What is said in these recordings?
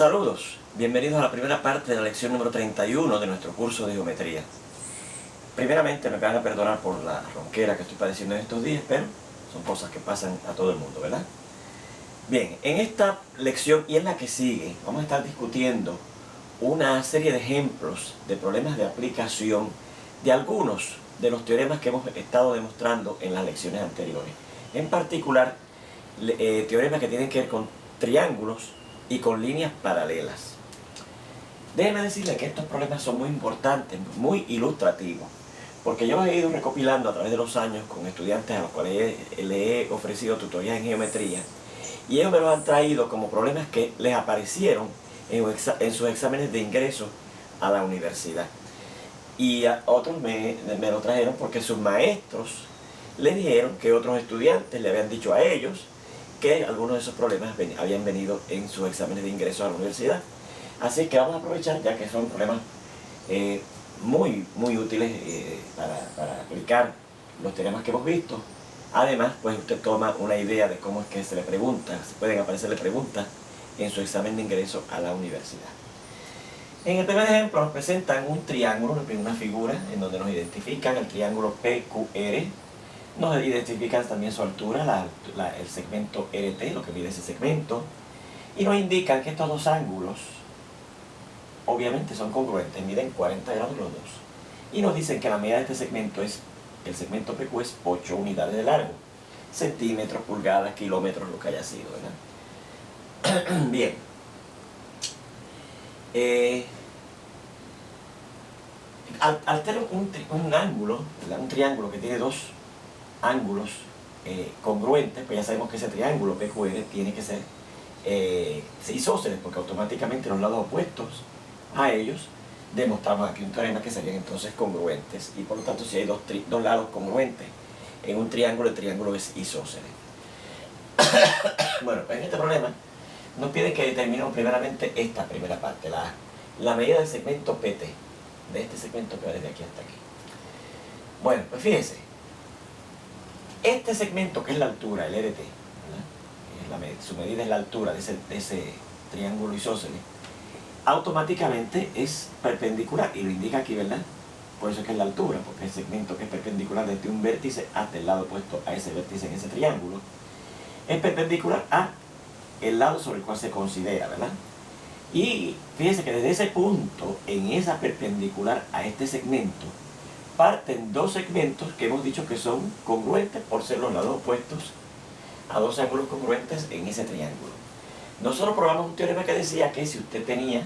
Saludos, bienvenidos a la primera parte de la lección número 31 de nuestro curso de geometría. Primeramente me van a perdonar por la ronquera que estoy padeciendo en estos días, pero son cosas que pasan a todo el mundo, ¿verdad? Bien, en esta lección y en la que sigue vamos a estar discutiendo una serie de ejemplos de problemas de aplicación de algunos de los teoremas que hemos estado demostrando en las lecciones anteriores. En particular, teoremas que tienen que ver con triángulos y con líneas paralelas. Déjenme decirles que estos problemas son muy importantes, muy ilustrativos, porque yo los he ido recopilando a través de los años con estudiantes a los cuales le he ofrecido tutorías en geometría, y ellos me los han traído como problemas que les aparecieron en sus exámenes de ingreso a la universidad. Y a otros me lo trajeron porque sus maestros les dijeron que otros estudiantes le habían dicho a ellos que algunos de esos problemas habían venido en sus exámenes de ingreso a la universidad. Así que vamos a aprovechar, ya que son problemas muy útiles para aplicar los teoremas que hemos visto. Además, pues usted toma una idea de cómo es que se pueden aparecerle preguntas en su examen de ingreso a la universidad. En el primer ejemplo nos presentan un triángulo, una figura en donde nos identifican el triángulo PQR. Nos identifican también su altura, el segmento RT, lo que mide ese segmento, y nos indican que estos dos ángulos obviamente son congruentes, miden 40 grados los dos, y nos dicen que la medida de este segmento el segmento PQ es 8 unidades de largo, centímetros, pulgadas, kilómetros, lo que haya sido, ¿verdad? Bien. Al tener un ángulo, un triángulo que tiene dos ángulos congruentes, pues ya sabemos que ese triángulo PQR tiene que ser isósceles, porque automáticamente los lados opuestos a ellos demostramos aquí un teorema que serían entonces congruentes, y por lo tanto si hay dos lados congruentes en un triángulo, el triángulo es isósceles. Bueno, pues en este problema nos piden que determinemos primeramente esta primera parte, la medida del segmento PT, de este segmento que va desde aquí hasta aquí. Bueno, pues fíjense, este segmento, que es la altura, el RT, su medida es la altura de ese triángulo isósceles, automáticamente es perpendicular, y lo indica aquí, ¿verdad? Por eso es que es la altura, porque el segmento que es perpendicular desde un vértice hasta el lado opuesto a ese vértice en ese triángulo, es perpendicular a el lado sobre el cual se considera, ¿verdad? Y fíjense que desde ese punto, en esa perpendicular a este segmento, parten dos segmentos que hemos dicho que son congruentes por ser los lados opuestos a dos ángulos congruentes en ese triángulo. Nosotros probamos un teorema que decía que si usted tenía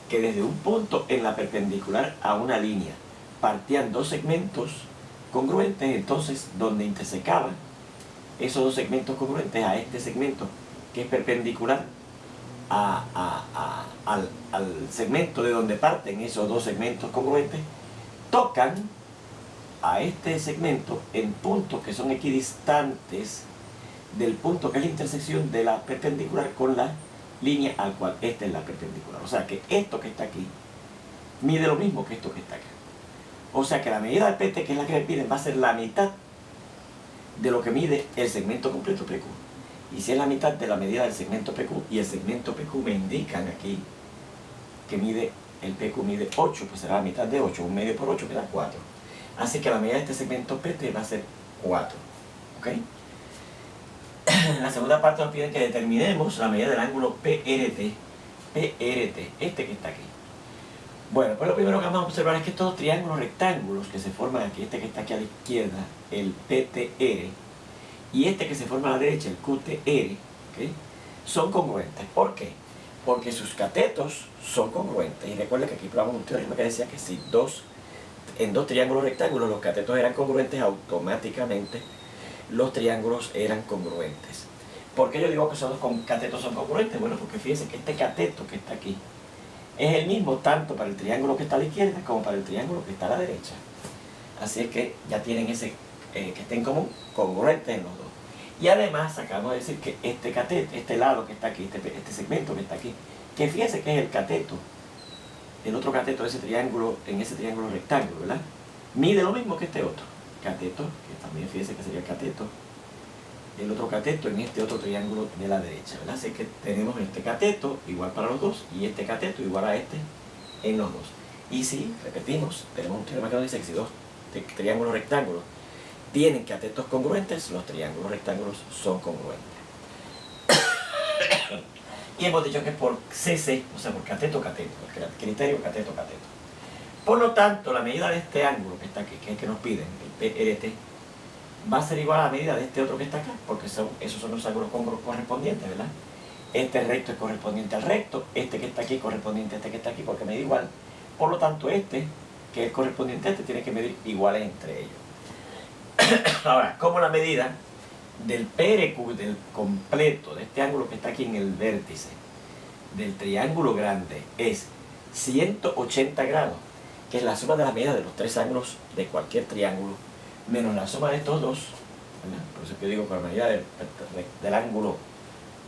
que desde un punto en la perpendicular a una línea partían dos segmentos congruentes, entonces donde intersecaban esos dos segmentos congruentes a este segmento que es perpendicular al segmento de donde parten esos dos segmentos congruentes, tocan a este segmento en puntos que son equidistantes del punto que es la intersección de la perpendicular con la línea al cual esta es la perpendicular. O sea que esto que está aquí mide lo mismo que esto que está acá. O sea que la medida del PT, que es la que me piden, va a ser la mitad de lo que mide el segmento completo PQ. Y si es la mitad de la medida del segmento PQ, y el segmento PQ me indican aquí que el PQ mide 8, pues será la mitad de 8, un medio por 8 queda 4. Así que la medida de este segmento PT va a ser 4. ¿Ok? En la segunda parte nos piden que determinemos la medida del ángulo PRT, este que está aquí. Bueno, pues lo primero que vamos a observar es que estos triángulos rectángulos que se forman aquí, este que está aquí a la izquierda, el PTR, y este que se forma a la derecha, el QTR, ¿okay?, son congruentes. ¿Por qué? Porque sus catetos son congruentes. Y recuerden que aquí probamos un teorema que decía que si en dos triángulos rectángulos los catetos eran congruentes, automáticamente los triángulos eran congruentes. ¿Por qué yo digo que esos dos catetos son congruentes? Bueno, porque fíjense que este cateto que está aquí es el mismo tanto para el triángulo que está a la izquierda como para el triángulo que está a la derecha. Así es que ya tienen ese que está en común, congruentes en los dos. Y además acabamos de decir que este cateto, este lado que está aquí, este segmento que está aquí, que fíjense que es el cateto, el otro cateto de ese triángulo, en ese triángulo rectángulo, ¿verdad? Mide lo mismo que este otro cateto, que también fíjense que sería el cateto el otro cateto en este otro triángulo de la derecha, ¿verdad? Así que tenemos este cateto igual para los dos y este cateto igual a este en los dos. Y si, repetimos, tenemos un teorema que nos dice que si dos triángulos rectángulos tienen catetos congruentes, los triángulos rectángulos son congruentes. Y hemos dicho que es por CC, o sea, por cateto-cateto, el criterio cateto-cateto. Por lo tanto, la medida de este ángulo que está aquí, que es el que nos piden, el PRT, va a ser igual a la medida de este otro que está acá, porque esos son los ángulos correspondientes, ¿verdad? Este recto es correspondiente al recto, este que está aquí es correspondiente a este que está aquí, porque mide igual. Por lo tanto, este, que es correspondiente a este, tiene que medir iguales entre ellos. Ahora, como la medida del PRQ, del completo, de este ángulo que está aquí en el vértice, del triángulo grande, es 180 grados, que es la suma de las medidas de los tres ángulos de cualquier triángulo, menos la suma de estos dos, ¿verdad? Por eso es que yo digo que la medida del ángulo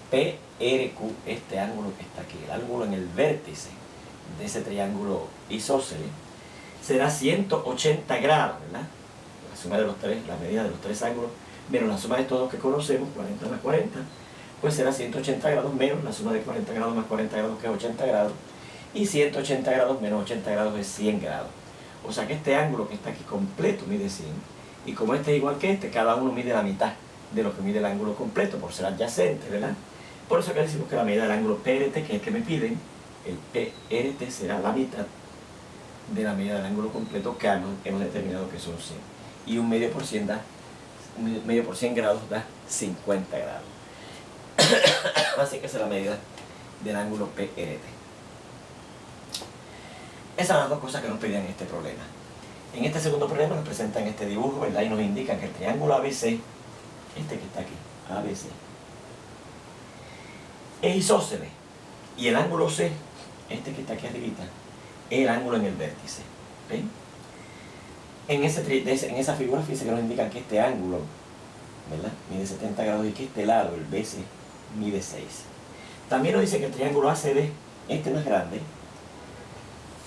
PRQ, este ángulo que está aquí, el ángulo en el vértice de ese triángulo isósceles, será 180 grados, ¿verdad? La suma de los tres, la medida de los tres ángulos, menos la suma de estos dos que conocemos, 40 más 40, pues será 180 grados menos la suma de 40 grados más 40 grados, que es 80 grados, y 180 grados menos 80 grados es 100 grados. O sea que este ángulo que está aquí completo mide 100, y como este es igual que este, cada uno mide la mitad de lo que mide el ángulo completo, por ser adyacente, ¿verdad? Por eso que decimos que la medida del ángulo PRT, que es el que me piden, el PRT será la mitad de la medida del ángulo completo que hemos determinado que son 100. Y un medio por 100 grados da 50 grados. Así que esa es la medida del ángulo PRT. Esas son las dos cosas que nos pedían en este problema. En este segundo problema nos presentan este dibujo, ¿verdad? Y nos indican que el triángulo ABC, este que está aquí, ABC, es isósceles. Y el ángulo C, este que está aquí arribita, es el ángulo en el vértice. ¿Ven? En esa figura, fíjense que nos indican que este ángulo, ¿verdad?, mide 70 grados y que este lado, el BC, mide 6. También nos dice que el triángulo ACD, este más grande,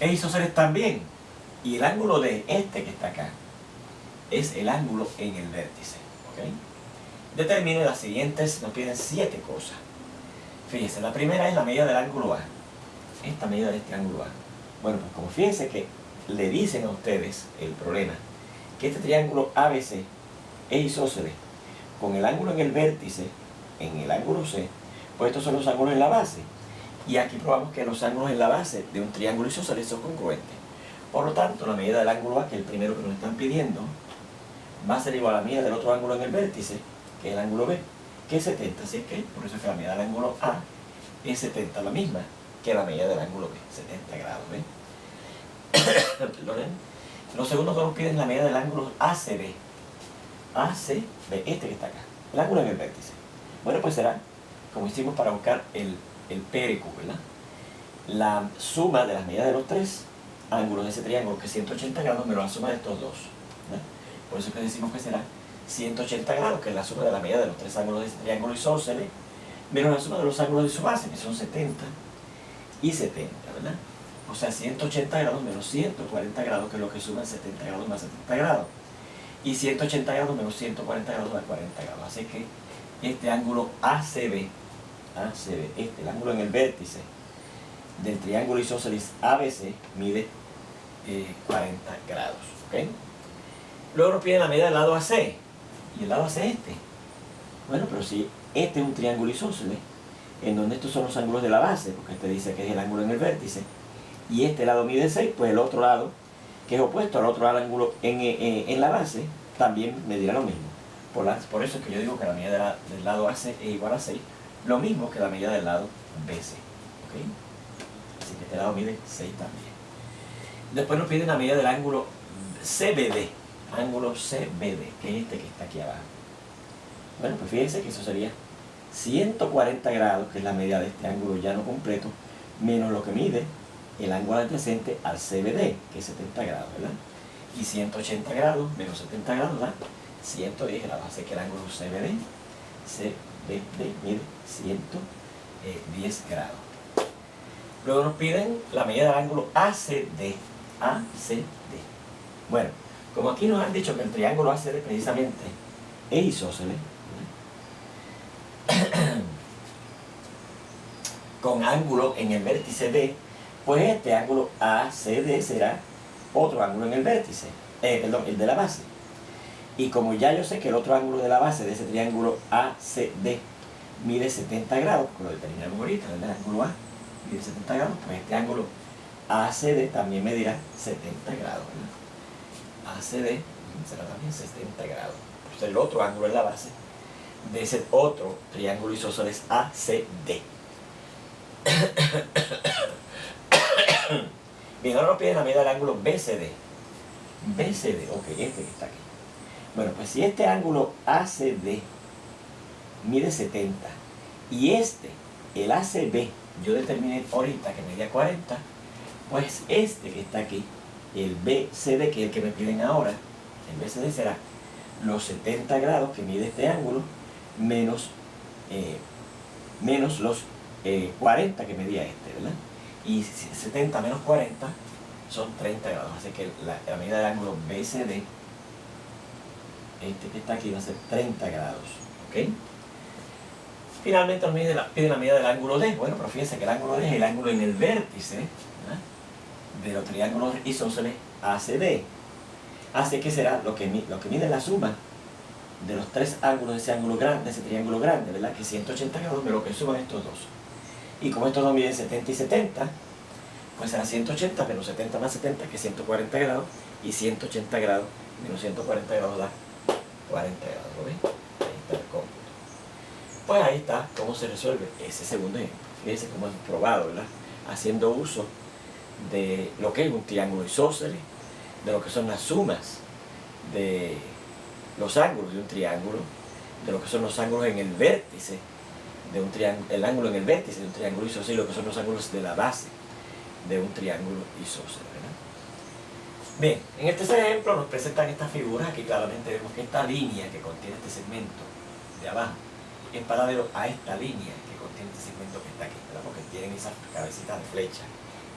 es isósceles también. Y el ángulo de este que está acá es el ángulo en el vértice. ¿Okay? Determine las siguientes, nos piden 7 cosas. Fíjense, la primera es la medida del ángulo A. Esta medida de este ángulo A. Bueno, pues como fíjense que le dicen a ustedes el problema, que este triángulo ABC es isósceles con el ángulo en el vértice, en el ángulo C, pues estos son los ángulos en la base. Y aquí probamos que los ángulos en la base de un triángulo isósceles son congruentes. Por lo tanto, la medida del ángulo A, que es el primero que nos están pidiendo, va a ser igual a la medida del otro ángulo en el vértice, que es el ángulo B, que es 70. Así es que, por eso es que la medida del ángulo A es 70, la misma que la medida del ángulo B, 70 grados. ¿Ven? Lo segundo que nos piden es la medida del ángulo ACB. ACB, este que está acá, el ángulo en el vértice. Bueno, pues será, como hicimos para buscar el PRQ, ¿verdad?, la suma de las medidas de los tres ángulos de ese triángulo, que es 180 grados, menos la suma de estos dos, ¿verdad? Por eso es que decimos que será 180 grados, que es la suma de la medida de los tres ángulos de ese triángulo isósceles, menos la suma de los ángulos de su base, que son 70 y 70, ¿verdad? O sea, 180 grados menos 140 grados, que es lo que suman 70 grados más 70 grados. Y 180 grados menos 140 grados da 40 grados. Así que este ángulo ACB, el ángulo en el vértice del triángulo isósceles ABC, mide 40 grados. ¿Okay? Luego nos piden la medida del lado AC. ¿Y el lado AC es este? Bueno, pero si este es un triángulo isósceles, en donde estos son los ángulos de la base, porque este dice que es el ángulo en el vértice, y este lado mide 6, pues el otro lado, que es opuesto al otro ángulo en la base, también medirá lo mismo. Por eso es que yo digo que la medida del lado AC es igual a 6, lo mismo que la medida del lado BC. ¿Okay? Así que este lado mide 6 también. Después nos piden la medida del ángulo CBD, que es este que está aquí abajo. Bueno, pues fíjense que eso sería 140 grados, que es la medida de este ángulo llano completo, menos lo que mide el ángulo adyacente al CBD, que es 70 grados, ¿verdad? Y 180 grados menos 70 grados da 110 grados. Así que el ángulo CBD mide 110 grados. Luego nos piden la medida del ángulo ACD. Bueno, como aquí nos han dicho que el triángulo ACD precisamente es isósceles, con ángulo en el vértice D, pues este ángulo ACD será otro ángulo en el vértice, perdón, el de la base. Y como ya yo sé que el otro ángulo de la base de ese triángulo ACD mide 70 grados, porque lo determinamos ahorita, el ángulo A mide 70 grados, pues este ángulo ACD también medirá 70 grados, ¿verdad? ACD será también 70 grados. Pues el otro ángulo en la base de ese otro triángulo isósceles ACD. Bien, ahora nos piden la medida del ángulo BCD. BCD, ok, este que está aquí. Bueno, pues si este ángulo ACD mide 70 y este, el ACB, yo determiné ahorita que medía 40, pues este que está aquí, el BCD, que es el que me piden ahora, el BCD será los 70 grados que mide este ángulo menos los 40 que medía este, ¿verdad? Y 70 menos 40 son 30 grados, así que la medida del ángulo BCD, este que está aquí, va a ser 30 grados, ¿ok? Finalmente nos pide la medida del ángulo D. Bueno, pero fíjense que el ángulo D es el ángulo en el vértice, ¿verdad?, de los triángulos isósceles ACD. Así que será lo que mide la suma de los tres ángulos de ese ángulo grande, de ese triángulo grande, ¿verdad?, que es 180 grados, de lo que suman estos dos. Y como estos dos miden 70 y 70, pues será 180 menos 70 más 70, que es 140 grados, y 180 grados menos 140 grados da 40 grados, ¿lo ven? Ahí está el cómputo. Pues ahí está cómo se resuelve ese segundo ejemplo. Fíjense cómo hemos probado, ¿verdad?, haciendo uso de lo que es un triángulo isósceles, de lo que son las sumas de los ángulos de un triángulo, de lo que son los ángulos en el vértice de un triángulo, el ángulo en el vértice de un triángulo isósceles, y lo que son los ángulos de la base de un triángulo isósceles, ¿verdad? Bien, en este ejemplo nos presentan estas figuras. Aquí claramente vemos que esta línea que contiene este segmento de abajo es paralelo a esta línea que contiene este segmento que está aquí, ¿verdad?, porque tienen esas cabecitas de flecha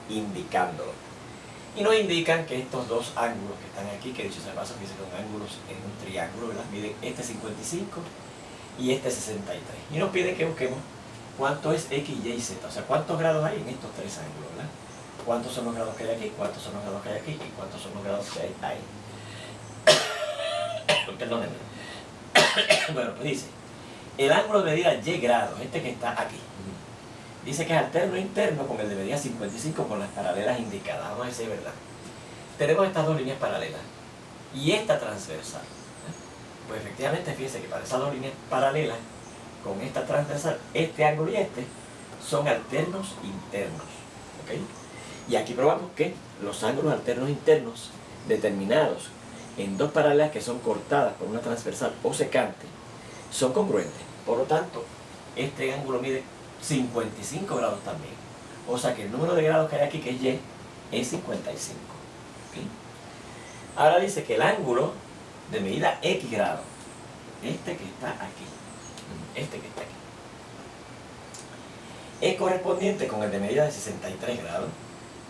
indicándolo. Y nos indican que estos dos ángulos que están aquí, que dicho sea de paso, que son ángulos en un triángulo, ¿verdad?, miden este 55 y este 63. Y nos piden que busquemos cuánto es X, Y, Z, o sea, cuántos grados hay en estos tres ángulos, ¿verdad? Cuántos son los grados que hay aquí, cuántos son los grados que hay aquí y cuántos son los grados que hay ahí. Perdónenme. Bueno, pues dice, el ángulo de medida Y grados, este que está aquí, dice que es alterno e interno con el de medida 55 con las paralelas indicadas. Vamos a decir verdad. Tenemos estas dos líneas paralelas y esta transversal. Pues efectivamente, fíjense que para esas dos líneas paralelas con esta transversal, este ángulo y este son alternos internos, ¿ok? Y aquí probamos que los ángulos alternos internos determinados en dos paralelas que son cortadas por una transversal o secante son congruentes. Por lo tanto, este ángulo mide 55 grados también. O sea que el número de grados que hay aquí, que es Y, es 55. ¿Okay? Ahora dice que el ángulo de medida X grados, este que está aquí, es correspondiente con el de medida de 63 grados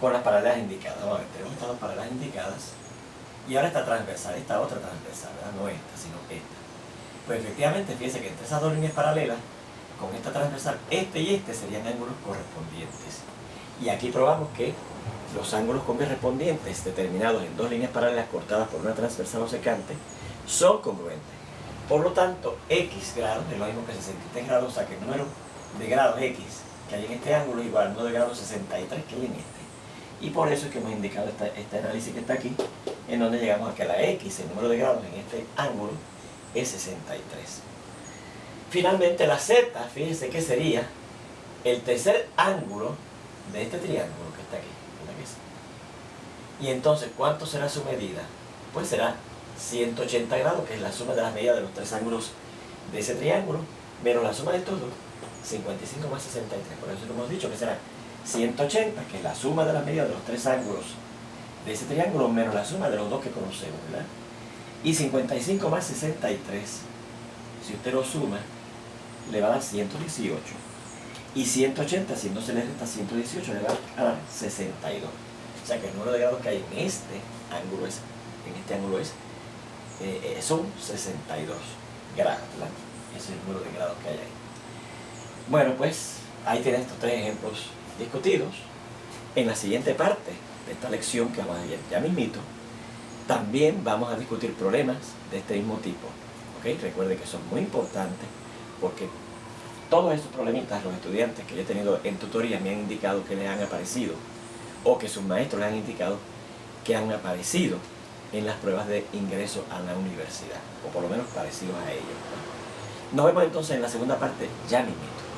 con las paralelas indicadas. Vamos a ver, tenemos estas dos paralelas indicadas y ahora esta transversal, esta otra transversal, ¿verdad?, no esta, sino esta. Pues efectivamente, fíjense que entre esas dos líneas paralelas con esta transversal, este y este serían ángulos correspondientes. Y aquí probamos que los ángulos correspondientes determinados en dos líneas paralelas cortadas por una transversal o secante son congruentes. Por lo tanto, X grados es lo mismo que 63 grados, o sea que el número de grados X que hay en este ángulo es igual al número de grados 63 que hay en este. Y por eso es que hemos indicado este análisis que está aquí, en donde llegamos a que la X, el número de grados en este ángulo, es 63. Finalmente la Z, fíjense que sería el tercer ángulo de este triángulo que está aquí, y entonces, ¿cuánto será su medida? Pues será 180 grados, que es la suma de las medidas de los tres ángulos de ese triángulo, menos la suma de estos dos, 55 más 63. Por eso lo hemos dicho que será 180, que es la suma de las medidas de los tres ángulos de ese triángulo, menos la suma de los dos que conocemos, ¿verdad? Y 55 más 63, si usted lo suma, le va a dar 118. Y 180, si no se le resta 118, le va a dar 62. O sea que el número de grados que hay en este ángulo son 62 grados, ¿verdad? Ese es el número de grados que hay ahí. Bueno, pues ahí tienes estos 3 ejemplos discutidos. En la siguiente parte de esta lección que vamos a ver ya mismito, también vamos a discutir problemas de este mismo tipo. ¿Ok? Recuerde que son muy importantes porque todos esos problemitas los estudiantes que yo he tenido en tutoría me han indicado que les han aparecido, o que sus maestros les han indicado que han aparecido en las pruebas de ingreso a la universidad, o por lo menos parecidos a ellos, ¿no? Nos vemos entonces en la segunda parte ya mismito.